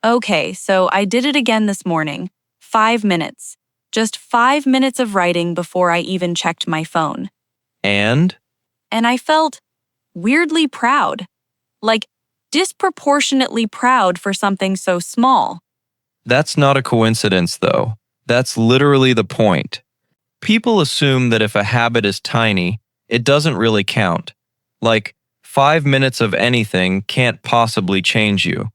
Okay, so I did it again this morning. 5 minutes. Just 5 minutes of writing before I even checked my phone. And? And I felt weirdly proud. Like, disproportionately proud for something so small. That's not a coincidence, though. That's literally the point. People assume that if a habit is tiny, it doesn't really count. Like, 5 minutes of anything can't possibly change you.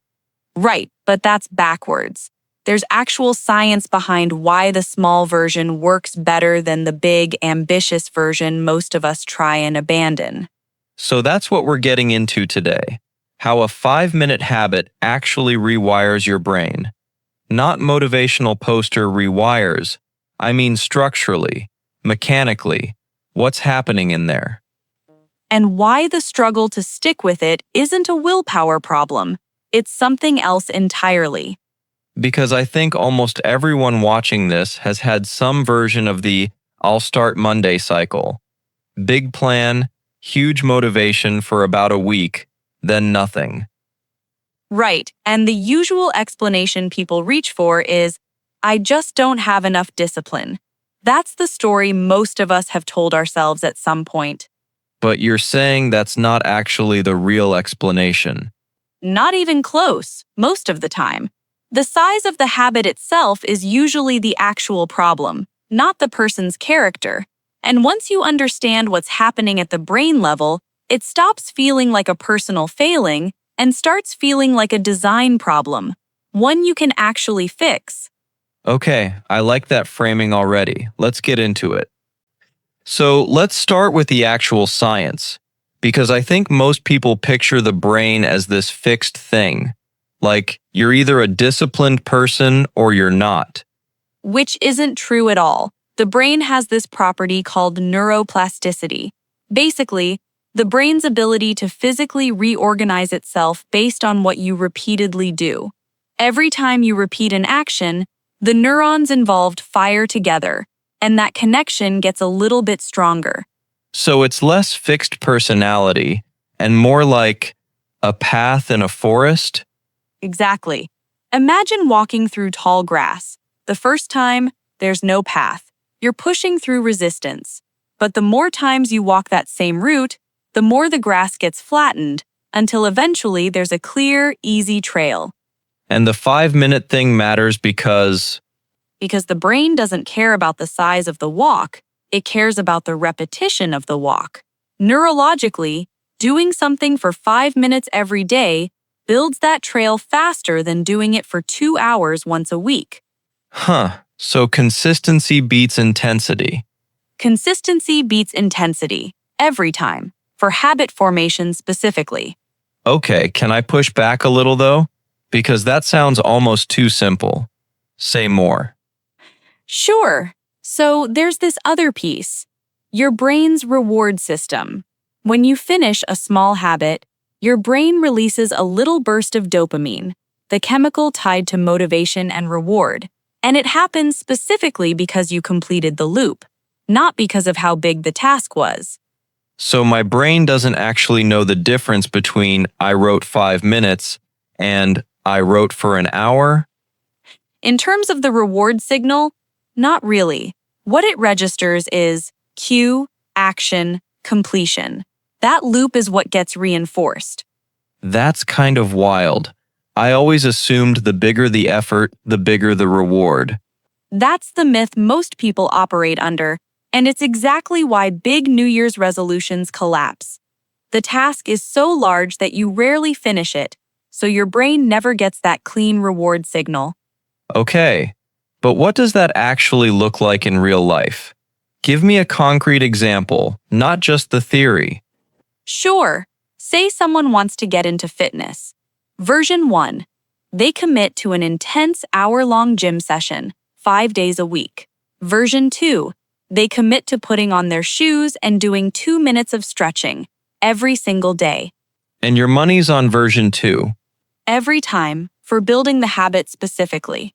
Right, but that's backwards. There's actual science behind why the small version works better than the big, ambitious version most of us try and abandon. So that's what we're getting into today. How a 5-minute habit actually rewires your brain. Not motivational poster rewires. I mean structurally, mechanically. What's happening in there? And why the struggle to stick with it isn't a willpower problem. It's something else entirely. Because I think almost everyone watching this has had some version of the I'll start Monday cycle. Big plan, huge motivation for about a week, then nothing. Right, and the usual explanation people reach for is, I just don't have enough discipline. That's the story most of us have told ourselves at some point. But you're saying that's not actually the real explanation. Not even close, most of the time. The size of the habit itself is usually the actual problem, not the person's character. And once you understand what's happening at the brain level, it stops feeling like a personal failing and starts feeling like a design problem, one you can actually fix. Okay, I like that framing already. Let's get into it. So let's start with the actual science, because I think most people picture the brain as this fixed thing. Like, you're either a disciplined person or you're not. Which isn't true at all. The brain has this property called neuroplasticity. Basically, the brain's ability to physically reorganize itself based on what you repeatedly do. Every time you repeat an action, the neurons involved fire together, and that connection gets a little bit stronger. So it's less fixed personality and more like a path in a forest? Exactly. Imagine walking through tall grass. The first time, there's no path. You're pushing through resistance. But the more times you walk that same route, the more the grass gets flattened, until eventually there's a clear, easy trail. And the 5-minute thing matters because The brain doesn't care about the size of the walk, it cares about the repetition of the walk. Neurologically, doing something for 5 minutes every day builds that trail faster than doing it for 2 hours once a week. So consistency beats intensity. Consistency beats intensity, every time, for habit formation specifically. Okay, can I push back a little though? Because that sounds almost too simple. Say more. Sure. So there's this other piece. Your brain's reward system. When you finish a small habit, your brain releases a little burst of dopamine, the chemical tied to motivation and reward. And it happens specifically because you completed the loop, not because of how big the task was. So my brain doesn't actually know the difference between I wrote 5 minutes and I wrote for an hour? In terms of the reward signal, not really. What it registers is cue, action, completion. That loop is what gets reinforced. That's kind of wild. I always assumed the bigger the effort, the bigger the reward. That's the myth most people operate under, and it's exactly why big New Year's resolutions collapse. The task is so large that you rarely finish it, so your brain never gets that clean reward signal. Okay, but what does that actually look like in real life? Give me a concrete example, not just the theory. Sure, say someone wants to get into fitness. Version 1. They commit to an intense hour-long gym session, 5 days a week. Version 2. They commit to putting on their shoes and doing 2 minutes of stretching every single day. And your money's on version 2. Every time, for building the habit specifically.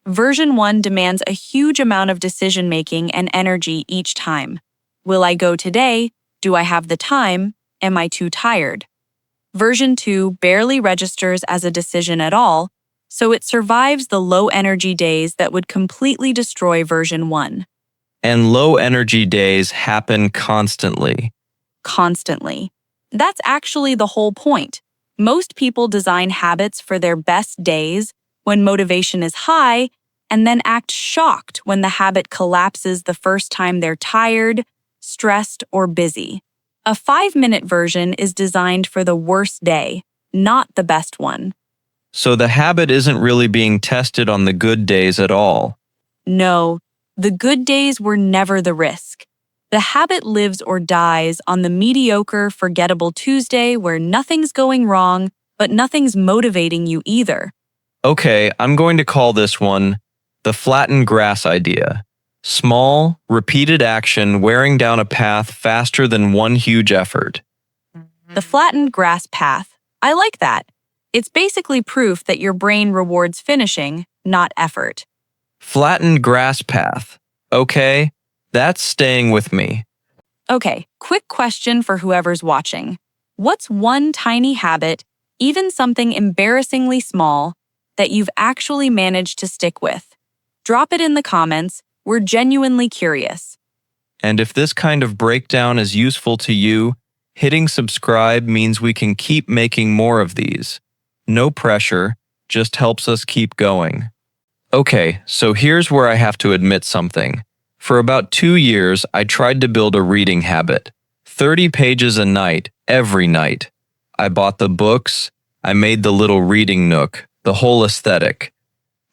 Version 1 demands a huge amount of decision-making and energy each time. Will I go today? Do I have the time? Am I too tired? Version 2 barely registers as a decision at all. so it survives the low-energy days that would completely destroy version 1. And low-energy days happen constantly. Constantly. That's actually the whole point. Most people design habits for their best days when motivation is high and then act shocked when the habit collapses the first time they're tired, stressed, or busy. A 5-minute version is designed for the worst day, not the best one. So the habit isn't really being tested on the good days at all. No, the good days were never the risk. The habit lives or dies on the mediocre, forgettable Tuesday where nothing's going wrong, but nothing's motivating you either. Okay, I'm going to call this one the flattened grass idea. Small, repeated action wearing down a path faster than one huge effort. The flattened grass path. I like that. It's basically proof that your brain rewards finishing, not effort. Flattened grass path. Okay, that's staying with me. Okay, quick question for whoever's watching. What's one tiny habit, even something embarrassingly small, that you've actually managed to stick with? Drop it in the comments. We're genuinely curious. And if this kind of breakdown is useful to you, hitting subscribe means we can keep making more of these. No pressure, just helps us keep going. Okay, so here's where I have to admit something. For about 2 years, I tried to build a reading habit. 30 pages a night, every night. I bought the books, I made the little reading nook, the whole aesthetic.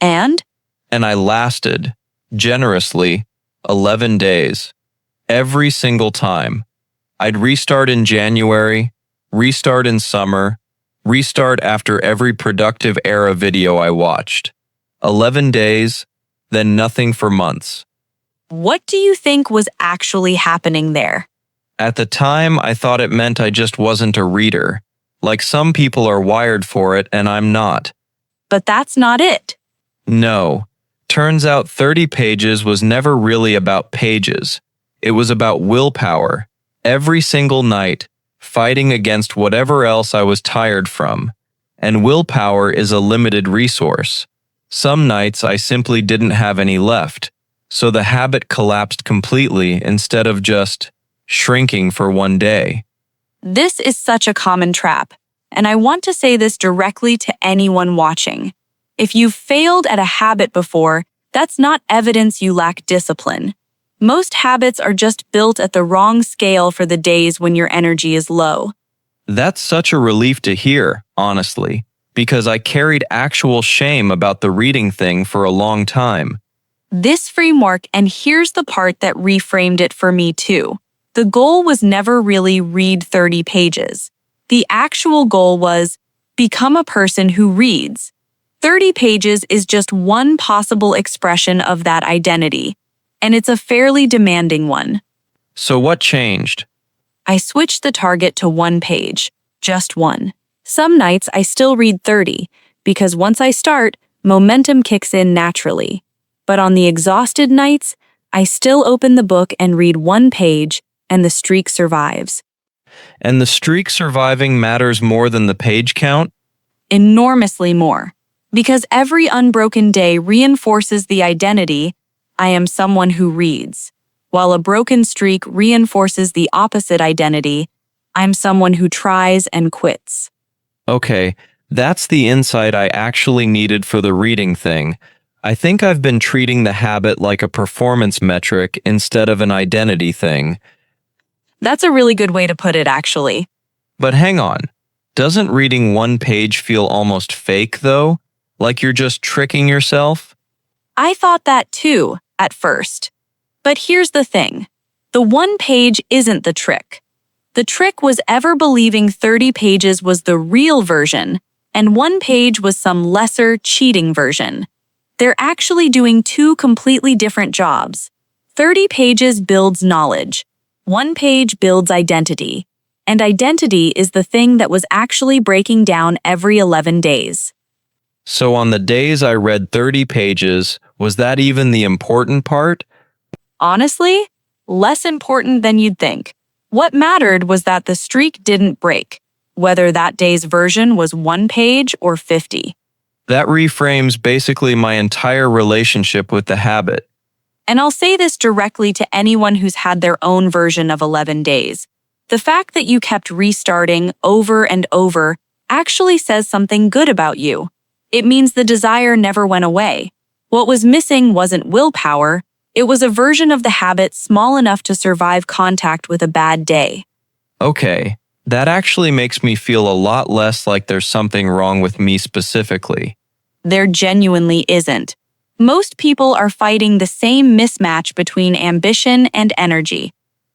And? And I lasted, generously, 11 days. Every single time. I'd restart in January, restart in summer, restart after every productive era video I watched. 11 days, then nothing for months. What do you think was actually happening there? At the time, I thought it meant I just wasn't a reader. Like some people are wired for it and I'm not. But that's not it. No. Turns out 30 pages was never really about pages. It was about willpower. Every single night, fighting against whatever else I was tired from. And willpower is a limited resource. Some nights I simply didn't have any left, so the habit collapsed completely instead of just shrinking for one day. This is such a common trap, and I want to say this directly to anyone watching. If you've failed at a habit before, that's not evidence you lack discipline. Most habits are just built at the wrong scale for the days when your energy is low. That's such a relief to hear, honestly, because I carried actual shame about the reading thing for a long time. This framework, and here's the part that reframed it for me too. The goal was never really read 30 pages. The actual goal was become a person who reads. 30 pages is just one possible expression of that identity, and it's a fairly demanding one. So what changed? I switched the target to 1 page, just one. Some nights I still read 30, because once I start, momentum kicks in naturally. But on the exhausted nights, I still open the book and read 1 page, and the streak survives. And the streak surviving matters more than the page count? Enormously more. Because every unbroken day reinforces the identity, I am someone who reads, while a broken streak reinforces the opposite identity, I'm someone who tries and quits. Okay, that's the insight I actually needed for the reading thing. I think I've been treating the habit like a performance metric instead of an identity thing. That's a really good way to put it, actually. But hang on, doesn't reading 1 page feel almost fake, though? Like you're just tricking yourself? I thought that too, at first. But here's the thing. The 1 page isn't the trick. The trick was ever believing 30 pages was the real version, and 1 page was some lesser, cheating version. They're actually doing 2 completely different jobs. 30 pages builds knowledge. 1 page builds identity. And identity is the thing that was actually breaking down every 11 days. So on the days I read 30 pages, was that even the important part? Honestly, less important than you'd think. What mattered was that the streak didn't break, whether that day's version was 1 page or 50. That reframes basically my entire relationship with the habit. And I'll say this directly to anyone who's had their own version of 11 days. The fact that you kept restarting over and over actually says something good about you. It means the desire never went away. What was missing wasn't willpower, it was a version of the habit small enough to survive contact with a bad day. Okay, that actually makes me feel a lot less like there's something wrong with me specifically. There genuinely isn't. Most people are fighting the same mismatch between ambition and energy.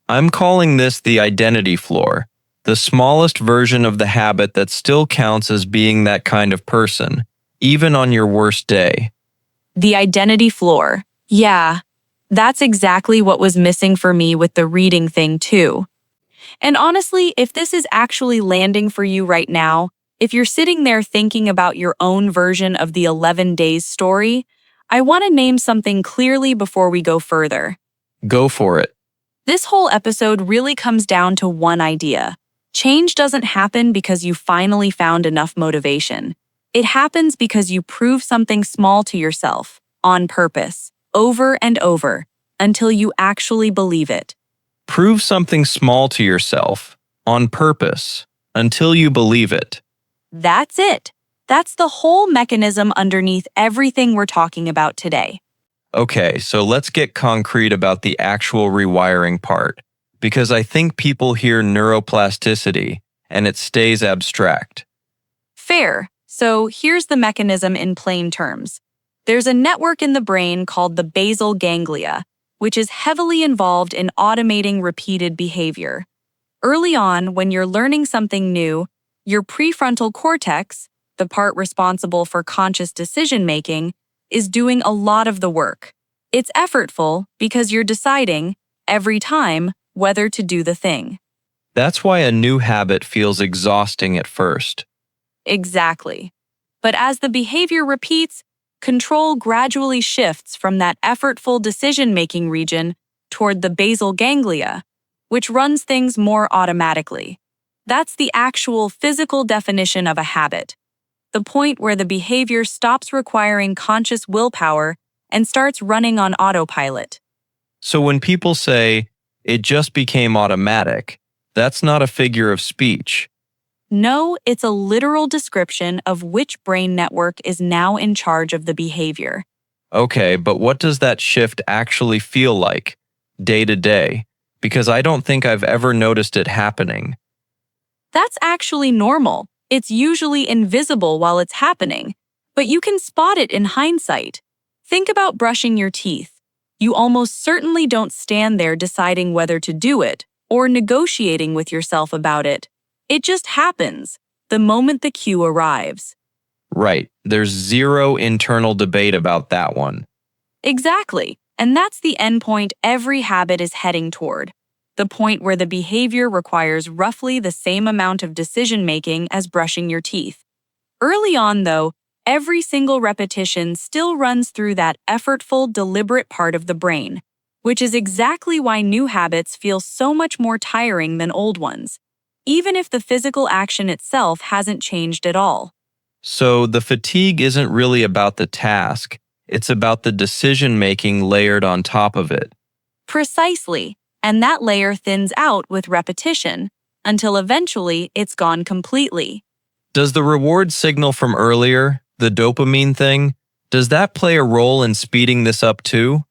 I'm calling this the identity floor, the smallest version of the habit that still counts as being that kind of person, even on your worst day. The identity floor. Yeah, that's exactly what was missing for me with the reading thing too. And honestly, if this is actually landing for you right now, if you're sitting there thinking about your own version of the 11 days story, I want to name something clearly before we go further. Go for it. This whole episode really comes down to one idea. Change doesn't happen because you finally found enough motivation. It happens because you prove something small to yourself, on purpose, over and over, until you actually believe it. Prove something small to yourself, on purpose, until you believe it. That's it. That's the whole mechanism underneath everything we're talking about today. Okay, so let's get concrete about the actual rewiring part, because I think people hear neuroplasticity and it stays abstract. Fair. So here's the mechanism in plain terms. There's a network in the brain called the basal ganglia, which is heavily involved in automating repeated behavior. Early on, when you're learning something new, your prefrontal cortex, the part responsible for conscious decision-making, is doing a lot of the work. It's effortful because you're deciding, every time, whether to do the thing. That's why a new habit feels exhausting at first. Exactly. But as the behavior repeats, control gradually shifts from that effortful decision-making region toward the basal ganglia, which runs things more automatically. That's the actual physical definition of a habit. The point where the behavior stops requiring conscious willpower and starts running on autopilot. So when people say, it just became automatic, that's not a figure of speech. No, it's a literal description of which brain network is now in charge of the behavior. Okay, but what does that shift actually feel like, day to day? Because I don't think I've ever noticed it happening. That's actually normal. It's usually invisible while it's happening, but you can spot it in hindsight. Think about brushing your teeth. You almost certainly don't stand there deciding whether to do it or negotiating with yourself about it. It just happens, the moment the cue arrives. Right, there's zero internal debate about that one. Exactly, and that's the endpoint every habit is heading toward. The point where the behavior requires roughly the same amount of decision-making as brushing your teeth. Early on, though, every single repetition still runs through that effortful, deliberate part of the brain, which is exactly why new habits feel so much more tiring than old ones, even if the physical action itself hasn't changed at all. So the fatigue isn't really about the task, it's about the decision-making layered on top of it. Precisely, and that layer thins out with repetition, until eventually it's gone completely. Does the reward signal from earlier, the dopamine thing, does that play a role in speeding this up too?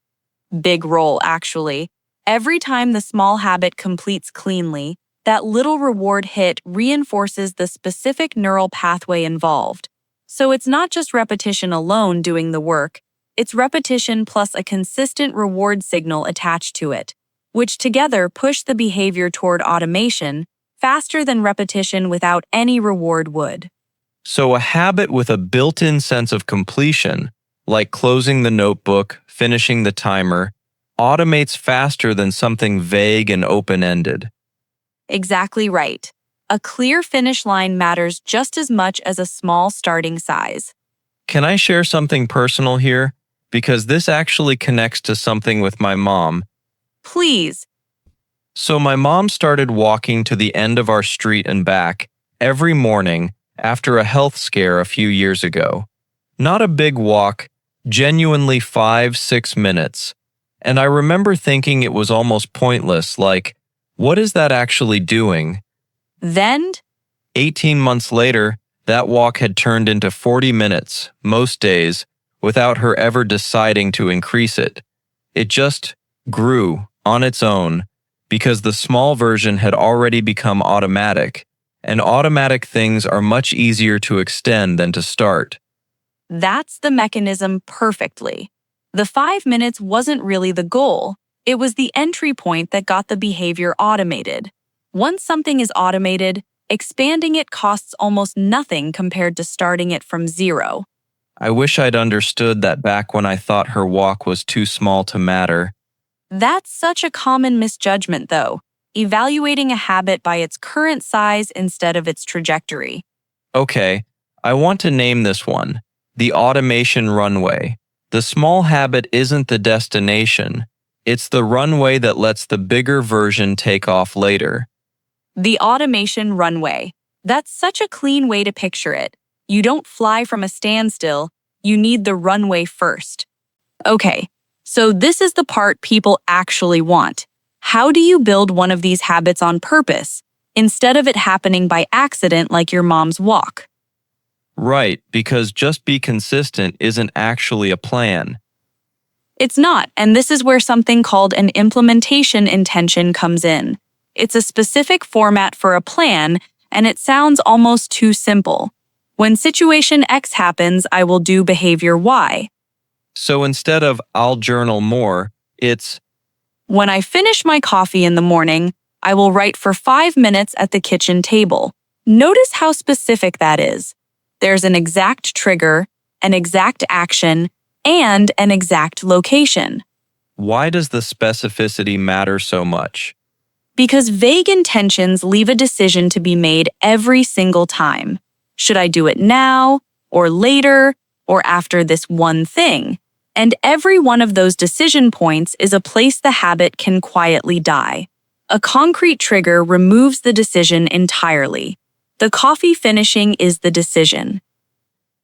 Big role, actually. Every time the small habit completes cleanly, that little reward hit reinforces the specific neural pathway involved. So it's not just repetition alone doing the work, it's repetition plus a consistent reward signal attached to it, which together push the behavior toward automation faster than repetition without any reward would. So a habit with a built-in sense of completion, like closing the notebook, finishing the timer, automates faster than something vague and open-ended. Exactly right. A clear finish line matters just as much as a small starting size. Can I share something personal here? Because this actually connects to something with my mom. Please. So my mom started walking to the end of our street and back every morning after a health scare a few years ago. Not a big walk, genuinely 5-6 minutes. And I remember thinking it was almost pointless, like, what is that actually doing? Then, 18 months later, that walk had turned into 40 minutes, most days, without her ever deciding to increase it. It just grew on its own because the small version had already become automatic, and automatic things are much easier to extend than to start. that's the mechanism perfectly. The 5 minutes wasn't really the goal. It was the entry point that got the behavior automated. Once something is automated, expanding it costs almost nothing compared to starting it from zero. I wish I'd understood that back when I thought her walk was too small to matter. That's such a common misjudgment, though, evaluating a habit by its current size instead of its trajectory. Okay, I want to name this one, the automation runway. The small habit isn't the destination. It's the runway that lets the bigger version take off later. The automation runway. That's such a clean way to picture it. You don't fly from a standstill, you need the runway first. Okay, so this is the part people actually want. How do you build one of these habits on purpose, instead of it happening by accident like your mom's walk? Right, because just be consistent isn't actually a plan. It's not, and this is where something called an implementation intention comes in. It's a specific format for a plan, and it sounds almost too simple. When situation X happens, I will do behavior Y. So instead of I'll journal more, it's When I finish my coffee in the morning, I will write for 5 minutes at the kitchen table. Notice how specific that is. There's an exact trigger, an exact action, and an exact location. why does the specificity matter so much? Because vague intentions leave a decision to be made every single time. Should I do it now, or later, or after this one thing? And every one of those decision points is a place the habit can quietly die. A concrete trigger removes the decision entirely. The coffee finishing is the decision.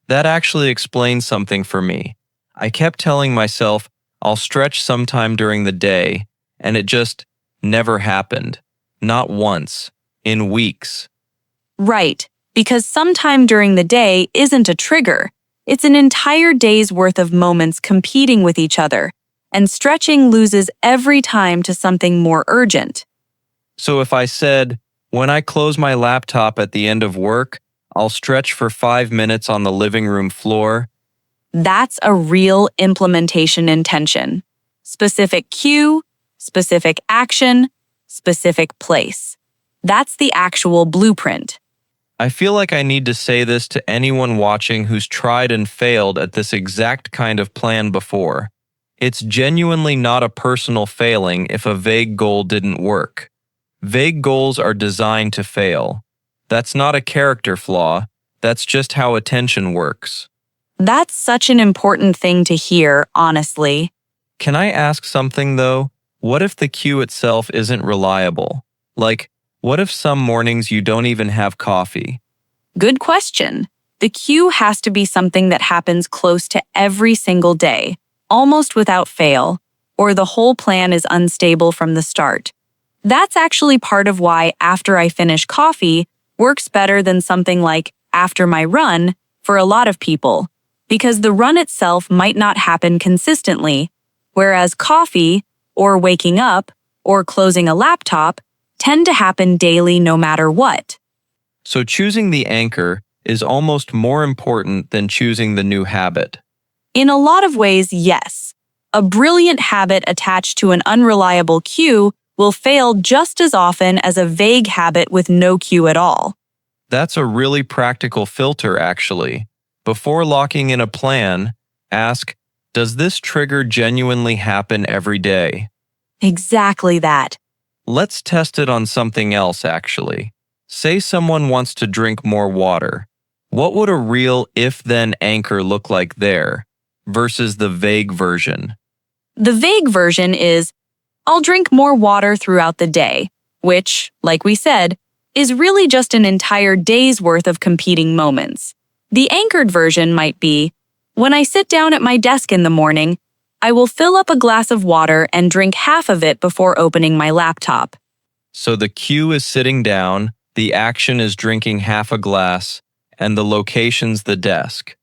That actually explains something for me. I kept telling myself I'll stretch sometime during the day, and it just never happened. Not once. In weeks. Right, because sometime during the day isn't a trigger. It's an entire day's worth of moments competing with each other, and stretching loses every time to something more urgent. So if I said, when I close my laptop at the end of work, I'll stretch for 5 minutes on the living room floor, That's a real implementation intention. Specific cue, specific action, specific place. That's the actual blueprint. I feel like I need to say this to anyone watching who's tried and failed at this exact kind of plan before. It's genuinely not a personal failing if a vague goal didn't work. Vague goals are designed to fail. That's not a character flaw, that's just how attention works. That's such an important thing to hear, honestly. Can I ask something though? What if the cue itself isn't reliable? Like, what if some mornings you don't even have coffee? Good question. The cue has to be something that happens close to every single day, almost without fail, or the whole plan is unstable from the start. That's actually part of why after I finish coffee works better than something like after my run for a lot of people, because the run itself might not happen consistently, whereas coffee, or waking up, or closing a laptop tend to happen daily no matter what. So choosing the anchor is almost more important than choosing the new habit. In a lot of ways, yes. A brilliant habit attached to an unreliable cue will fail just as often as a vague habit with no cue at all. That's a really practical filter, actually. Before locking in a plan, ask, does this trigger genuinely happen every day? Exactly that. Let's test it on something else, actually. Say someone wants to drink more water. What would a real if-then anchor look like there versus the vague version? The vague version is, I'll drink more water throughout the day, which, like we said, is really just an entire day's worth of competing moments. The anchored version might be, When I sit down at my desk in the morning, I will fill up a glass of water and drink half of it before opening my laptop. So the cue is sitting down, the action is drinking half a glass, and the location's the desk.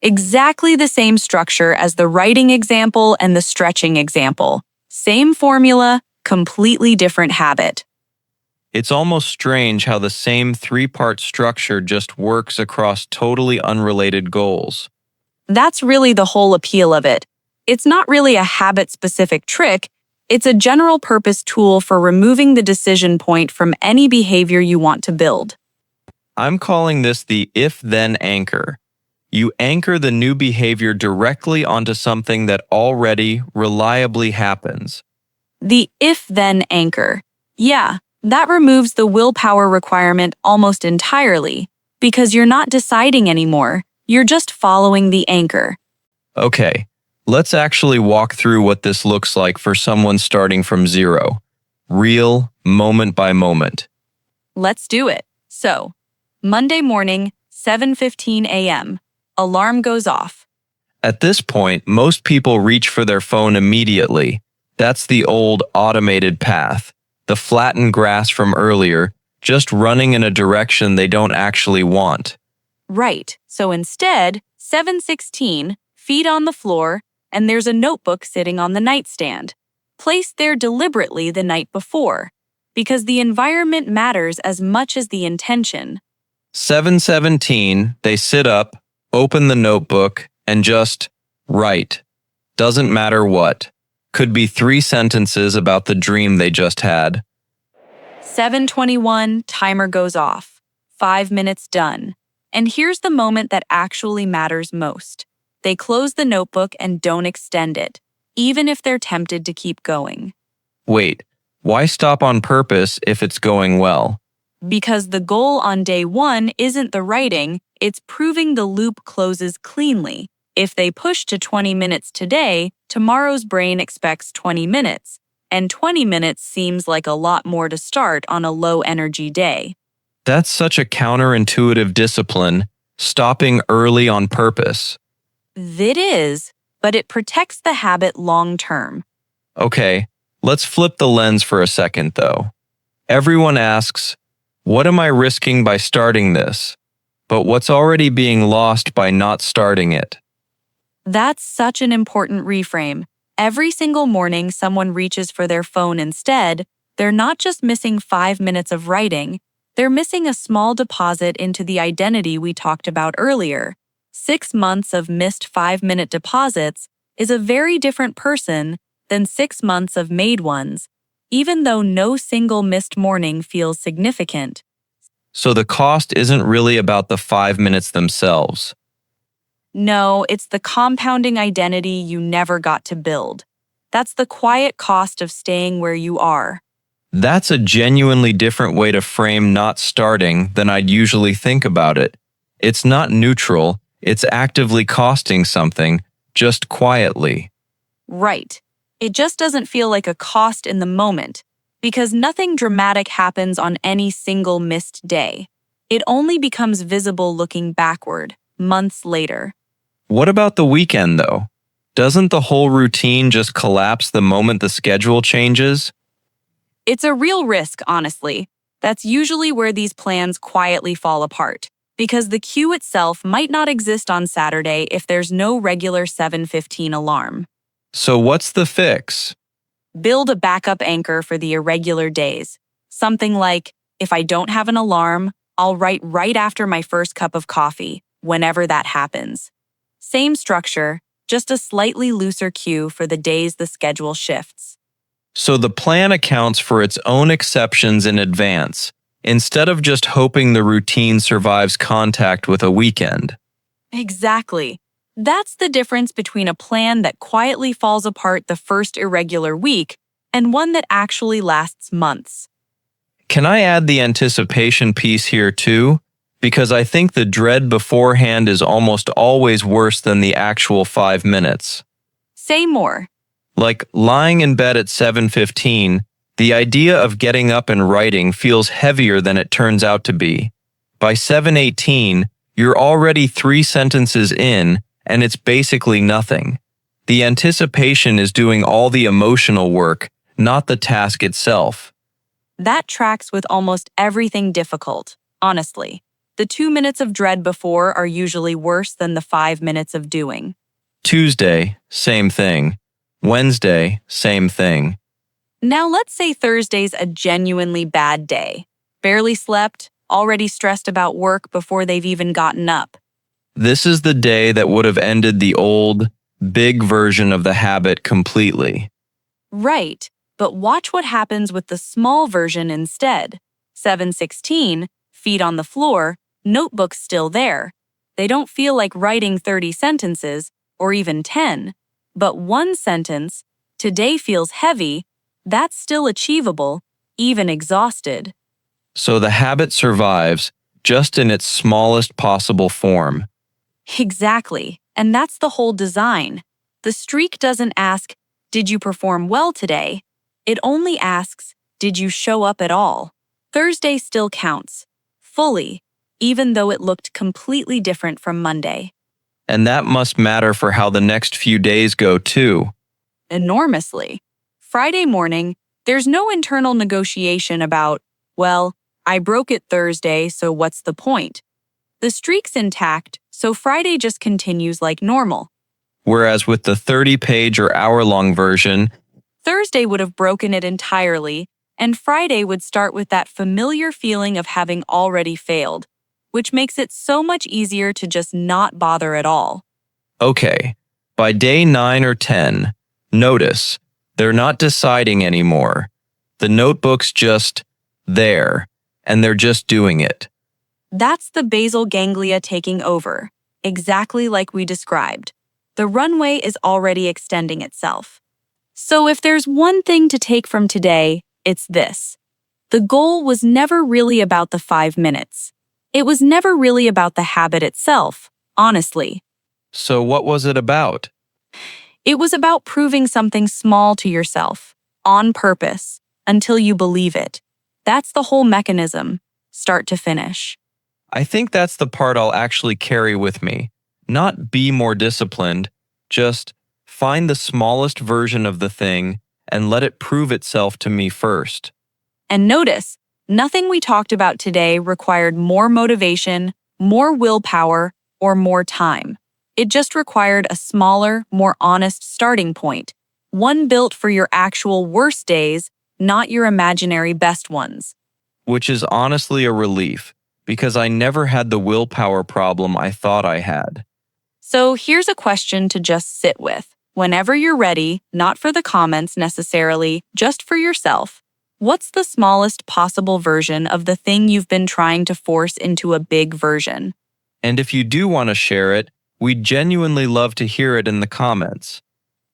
Exactly the same structure as the writing example and the stretching example. Same formula, completely different habit. It's almost strange how the same three-part structure just works across totally unrelated goals. That's really the whole appeal of it. It's not really a habit-specific trick, it's a general-purpose tool for removing the decision point from any behavior you want to build. I'm calling this the if-then anchor. You anchor the new behavior directly onto something that already reliably happens. The if-then anchor. Yeah, that removes the willpower requirement almost entirely, because you're not deciding anymore, you're just following the anchor. Okay, let's actually walk through what this looks like for someone starting from zero. Real, moment by moment. Let's do it. So, Monday morning, 7:15 a.m. Alarm goes off. At this point, most people reach for their phone immediately. That's the old automated path, the flattened grass from earlier, just running in a direction they don't actually want. Right, so instead, 7:16, feet on the floor, and there's a notebook sitting on the nightstand, placed there deliberately the night before, because the environment matters as much as the intention. 7:17, they sit up, open the notebook, and just write. Doesn't matter what. Could be 3 sentences about the dream they just had. 7:21, timer goes off. 5 minutes done. And here's the moment that actually matters most. They close the notebook and don't extend it, even if they're tempted to keep going. Wait, why stop on purpose if it's going well? Because the goal on day 1 isn't the writing, it's proving the loop closes cleanly. If they push to 20 minutes today, tomorrow's brain expects 20 minutes, and 20 minutes seems like a lot more to start on a low-energy day. That's such a counterintuitive discipline, stopping early on purpose. It is, but it protects the habit long-term. Okay, let's flip the lens for a second though. Everyone asks, what am I risking by starting this? But what's already being lost by not starting it? That's such an important reframe. Every single morning someone reaches for their phone instead, they're not just missing 5 minutes of writing, they're missing a small deposit into the identity we talked about earlier. 6 months of missed 5-minute deposits is a very different person than 6 months of made ones, even though no single missed morning feels significant. So the cost isn't really about the 5 minutes themselves. No, it's the compounding identity you never got to build. That's the quiet cost of staying where you are. That's a genuinely different way to frame not starting than I'd usually think about it. It's not neutral, it's actively costing something, just quietly. Right. It just doesn't feel like a cost in the moment, because nothing dramatic happens on any single missed day. It only becomes visible looking backward, months later. What about the weekend, though? Doesn't the whole routine just collapse the moment the schedule changes? It's a real risk, honestly. That's usually where these plans quietly fall apart, because the cue itself might not exist on Saturday if there's no regular 7:15 alarm. So what's the fix? Build a backup anchor for the irregular days. Something like, if I don't have an alarm, I'll write right after my first cup of coffee, whenever that happens. Same structure, just a slightly looser cue for the days the schedule shifts. So the plan accounts for its own exceptions in advance, instead of just hoping the routine survives contact with a weekend. Exactly. That's the difference between a plan that quietly falls apart the first irregular week and one that actually lasts months. Can I add the anticipation piece here too? Because I think the dread beforehand is almost always worse than the actual 5 minutes. Say more. Like lying in bed at 7:15, the idea of getting up and writing feels heavier than it turns out to be. By 7:18, you're already 3 sentences in, and it's basically nothing. The anticipation is doing all the emotional work, not the task itself. That tracks with almost everything difficult, honestly. The 2 minutes of dread before are usually worse than the 5 minutes of doing. Tuesday, same thing. Wednesday, same thing. Now let's say Thursday's a genuinely bad day. Barely slept, already stressed about work before they've even gotten up. This is the day that would have ended the old, big version of the habit completely. Right, but watch what happens with the small version instead. 7:16, feet on the floor, notebook's still there. They don't feel like writing 30 sentences, or even 10. But one sentence, today feels heavy, that's still achievable, even exhausted. So the habit survives, just in its smallest possible form. Exactly, and that's the whole design. The streak doesn't ask, did you perform well today? It only asks, did you show up at all? Thursday still counts, fully, even though it looked completely different from Monday. And that must matter for how the next few days go, too. Enormously. Friday morning, there's no internal negotiation about, well, I broke it Thursday, so what's the point? The streak's intact, so Friday just continues like normal. Whereas with the 30-page or hour-long version, Thursday would have broken it entirely, and Friday would start with that familiar feeling of having already failed, which makes it so much easier to just not bother at all. okay, by day 9 or 10, notice, they're not deciding anymore. The notebook's just there, and they're just doing it. That's the basal ganglia taking over, exactly like we described. The runway is already extending itself. So if there's one thing to take from today, it's this. The goal was never really about the 5 minutes. It was never really about the habit itself, honestly. So what was it about? It was about proving something small to yourself, on purpose, until you believe it. That's the whole mechanism, start to finish. I think that's the part I'll actually carry with me. Not be more disciplined, just find the smallest version of the thing and let it prove itself to me first. And notice, nothing we talked about today required more motivation, more willpower, or more time. It just required a smaller, more honest starting point, one built for your actual worst days, not your imaginary best ones. Which is honestly a relief, because I never had the willpower problem I thought I had. So here's a question to just sit with. Whenever you're ready, not for the comments necessarily, just for yourself, what's the smallest possible version of the thing you've been trying to force into a big version? And if you do want to share it, we'd genuinely love to hear it in the comments.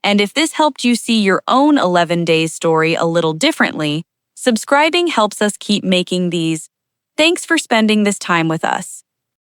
And if this helped you see your own 11 days story a little differently, subscribing helps us keep making these. Thanks for spending this time with us.